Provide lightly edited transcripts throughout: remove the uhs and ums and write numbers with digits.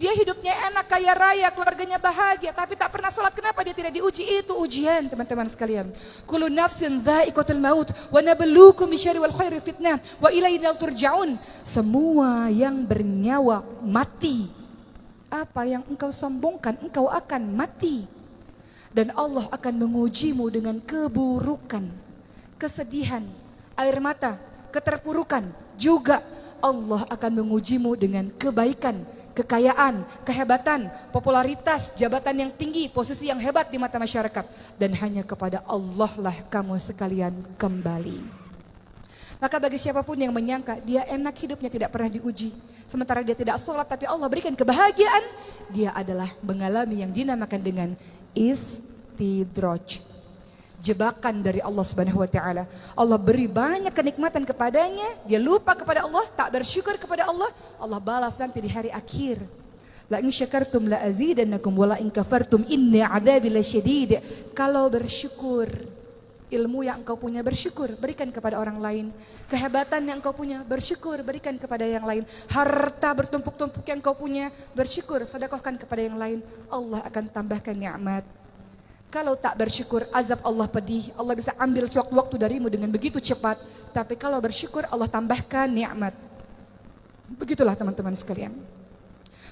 Dia hidupnya enak, kaya raya, keluarganya bahagia, tapi tak pernah sholat. Kenapa dia tidak diuji? Itu ujian, teman-teman sekalian. Kullu nafsin dha'iqatul maut wa nabluukum bisyarri wal khairi fitnah wa ilaina turja'un. Semua yang bernyawa mati. Apa yang engkau sombongkan, engkau akan mati. Dan Allah akan mengujimu dengan keburukan, kesedihan, air mata, keterpurukan. Juga Allah akan mengujimu dengan kebaikan, kekayaan, kehebatan, popularitas, jabatan yang tinggi, posisi yang hebat di mata masyarakat. Dan hanya kepada Allah lah kamu sekalian kembali. Maka bagi siapapun yang menyangka dia enak hidupnya tidak pernah diuji, sementara dia tidak sholat tapi Allah berikan kebahagiaan, dia adalah mengalami yang dinamakan dengan istidraj. Jebakan dari Allah Subhanahu wa taala. Allah beri banyak kenikmatan kepadanya, dia lupa kepada Allah, tak bersyukur kepada Allah, Allah balas nanti di hari akhir. La in syakartum la azidannakum wa la in kafartum inna adzabi lasyadid. Kalau bersyukur, ilmu yang engkau punya bersyukur, berikan kepada orang lain. Kehebatan yang engkau punya bersyukur, berikan kepada yang lain. Harta bertumpuk-tumpuk yang engkau punya bersyukur, sedekahkan kepada yang lain. Allah akan tambahkan nikmat. Kalau tak bersyukur, azab Allah pedih. Allah bisa ambil sewaktu-waktu darimu dengan begitu cepat. Tapi kalau bersyukur, Allah tambahkan nikmat. Begitulah teman-teman sekalian.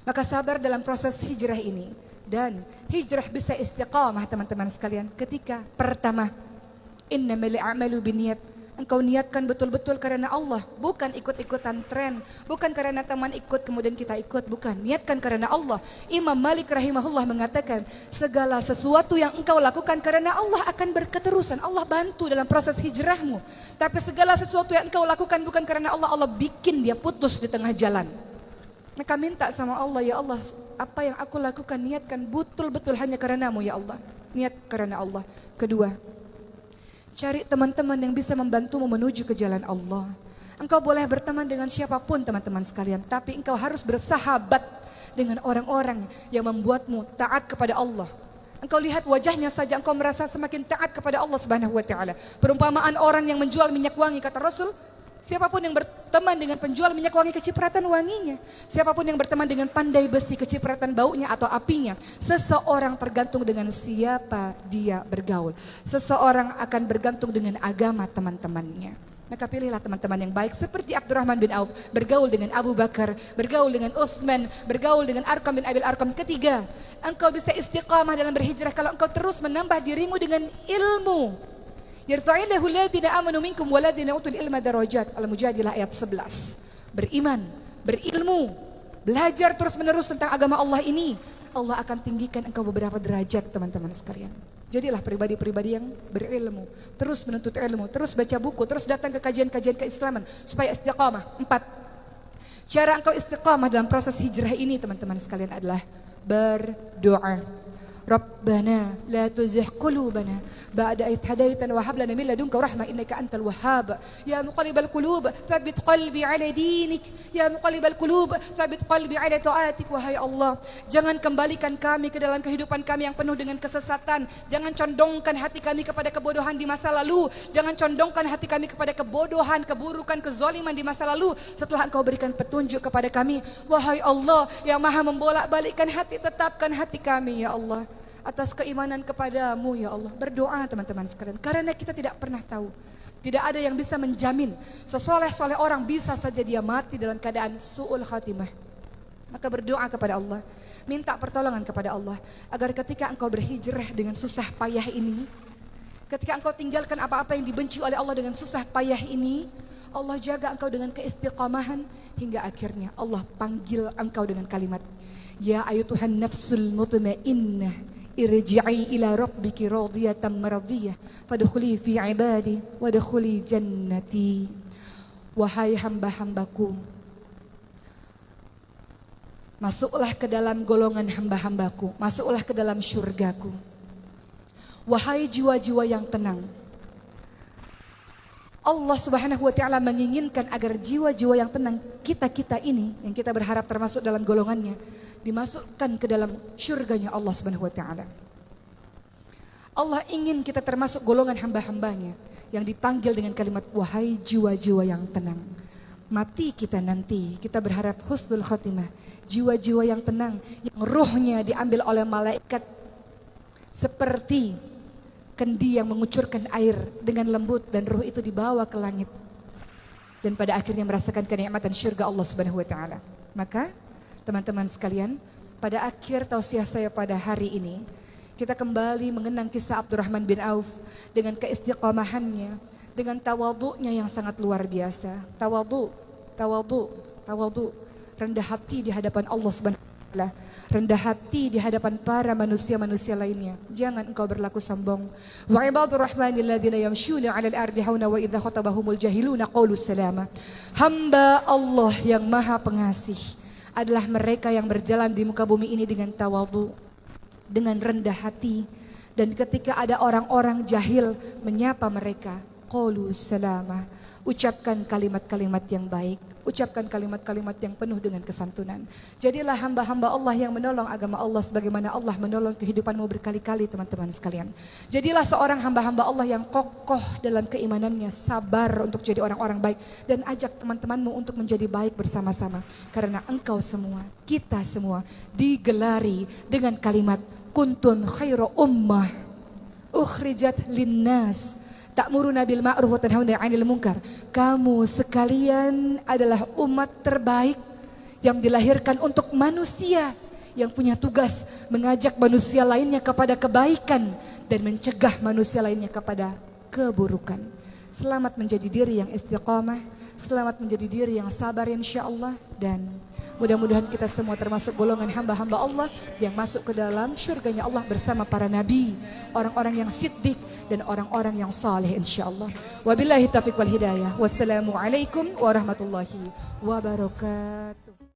Maka sabar dalam proses hijrah ini. Dan hijrah bisa istiqamah teman-teman sekalian. Ketika pertama, innamal a'malu binniyat. Engkau niatkan betul-betul karena Allah, bukan ikut-ikutan tren, bukan karena teman ikut kemudian kita ikut, bukan. Niatkan karena Allah. Imam Malik rahimahullah mengatakan, segala sesuatu yang engkau lakukan karena Allah akan berketerusan. Allah bantu dalam proses hijrahmu. Tapi segala sesuatu yang engkau lakukan bukan karena Allah, Allah bikin dia putus di tengah jalan. Maka minta sama Allah, ya Allah, apa yang aku lakukan niatkan betul-betul hanya karenamu ya Allah. Niat karena Allah. Kedua, cari teman-teman yang bisa membantumu menuju ke jalan Allah. Engkau boleh berteman dengan siapapun teman-teman sekalian, tapi engkau harus bersahabat dengan orang-orang yang membuatmu taat kepada Allah. Engkau lihat wajahnya saja engkau merasa semakin taat kepada Allah Subhanahu wa taala. Perumpamaan orang yang menjual minyak wangi, kata Rasul, siapapun yang berteman dengan penjual minyak wangi kecipratan wanginya. Siapapun yang berteman dengan pandai besi kecipratan baunya atau apinya. Seseorang tergantung dengan siapa dia bergaul. Seseorang akan bergantung dengan agama teman-temannya. Maka pilihlah teman-teman yang baik seperti Abdurrahman bin Auf. Bergaul dengan Abu Bakar, bergaul dengan Uthman, bergaul dengan Arqam bin Abil Arqam. Ketiga, engkau bisa istiqamah dalam berhijrah kalau engkau terus menambah dirimu dengan ilmu. Yarfa'illahu alladhina amanu minkum waladhina utul ilma darajat. Al-Mujadilah ayat 11. Beriman, berilmu, belajar terus-menerus tentang agama Allah ini, Allah akan tinggikan engkau beberapa derajat teman-teman sekalian. Jadilah pribadi-pribadi yang berilmu, terus menuntut ilmu, terus baca buku, terus datang ke kajian-kajian keislaman supaya istiqamah. 4. Cara engkau istiqamah dalam proses hijrah ini teman-teman sekalian adalah berdoa. Rabbana la tuzigh qulubana ba'da idh hadaitana wa hab lana min ladunka rahmah innaka antal wahhab. Ya muqallibal qulub tsabbit qalbi ala dinik. Ya muqallibal qulub tsabbit qalbi ala taatik. Wahai Allah, jangan kembalikan kami ke dalam kehidupan kami yang penuh dengan kesesatan. Jangan condongkan hati kami kepada kebodohan di masa lalu. Jangan condongkan hati kami kepada kebodohan, keburukan, kezaliman di masa lalu. Setelah Engkau berikan petunjuk kepada kami, wahai Allah yang Maha membolak-balikkan hati, tetapkan hati kami ya Allah atas keimanan kepadamu ya Allah. Berdoa teman-teman sekalian, karena kita tidak pernah tahu. Tidak ada yang bisa menjamin. Sesoleh-soleh orang bisa saja dia mati dalam keadaan su'ul khatimah. Maka berdoa kepada Allah, minta pertolongan kepada Allah, agar ketika engkau berhijrah dengan susah payah ini, ketika engkau tinggalkan apa-apa yang dibenci oleh Allah dengan susah payah ini, Allah jaga engkau dengan keistiqamahan, hingga akhirnya Allah panggil engkau dengan kalimat, ya ayyuhan nafsul mutmainnah, irji'i ila rabbiki radiyatan maradiyah fadkhuli fi ibadi wadkhuli jannati. Wahai hamba-hambaku, masuklah ke dalam golongan hamba-hambaku, masuklah ke dalam syurgaku. Wahai jiwa-jiwa yang tenang, Allah Subhanahu wa taala menginginkan agar jiwa-jiwa yang tenang kita-kita ini, yang kita berharap termasuk dalam golongannya, dimasukkan ke dalam syurganya Allah Subhanahu wa taala. Allah ingin kita termasuk golongan hamba-hambanya yang dipanggil dengan kalimat wahai jiwa-jiwa yang tenang. Mati kita nanti, kita berharap husnul khatimah, jiwa-jiwa yang tenang, yang ruhnya diambil oleh malaikat seperti kendi yang mengucurkan air dengan lembut dan ruh itu dibawa ke langit. Dan pada akhirnya merasakan kenikmatan syurga Allah Subhanahu wa taala. Maka teman-teman sekalian, pada akhir tausiah saya pada hari ini, kita kembali mengenang kisah Abdurrahman bin Auf dengan keistiqomahannya, dengan tawadhu'nya yang sangat luar biasa. Tawadhu, rendah hati di hadapan Allah Subhanahu wa taala, rendah hati di hadapan para manusia-manusia lainnya. Jangan engkau berlaku sombong. Wa ibadur rahmanil ladzina yamshuna 'alal ardi hauna wa idza khatabahumul jahiluna qalu salama. Hamba Allah yang Maha Pengasih adalah mereka yang berjalan di muka bumi ini dengan tawadhu, dengan rendah hati, dan ketika ada orang-orang jahil menyapa mereka, qalu salama, ucapkan kalimat-kalimat yang baik, ucapkan kalimat-kalimat yang penuh dengan kesantunan. Jadilah hamba-hamba Allah yang menolong agama Allah sebagaimana Allah menolong kehidupanmu berkali-kali, teman-teman sekalian. Jadilah seorang hamba-hamba Allah yang kokoh dalam keimanannya, sabar untuk jadi orang-orang baik, dan ajak teman-temanmu untuk menjadi baik bersama-sama. Karena engkau semua, kita semua digelari dengan kalimat kuntum khairu ummah ukhrijat linnas ta'muruna bil ma'ruf wa tanhauna 'anil munkar. Kamu sekalian adalah umat terbaik yang dilahirkan untuk manusia, yang punya tugas mengajak manusia lainnya kepada kebaikan dan mencegah manusia lainnya kepada keburukan. Selamat menjadi diri yang istiqamah, selamat menjadi diri yang sabar insyaallah, dan mudah-mudahan kita semua termasuk golongan hamba-hamba Allah yang masuk ke dalam syurganya Allah bersama para nabi, orang-orang yang siddiq dan orang-orang yang saleh insyaallah. Wabillahi taufiq wal hidayah. Wassalamualaikum warahmatullahi wabarakatuh.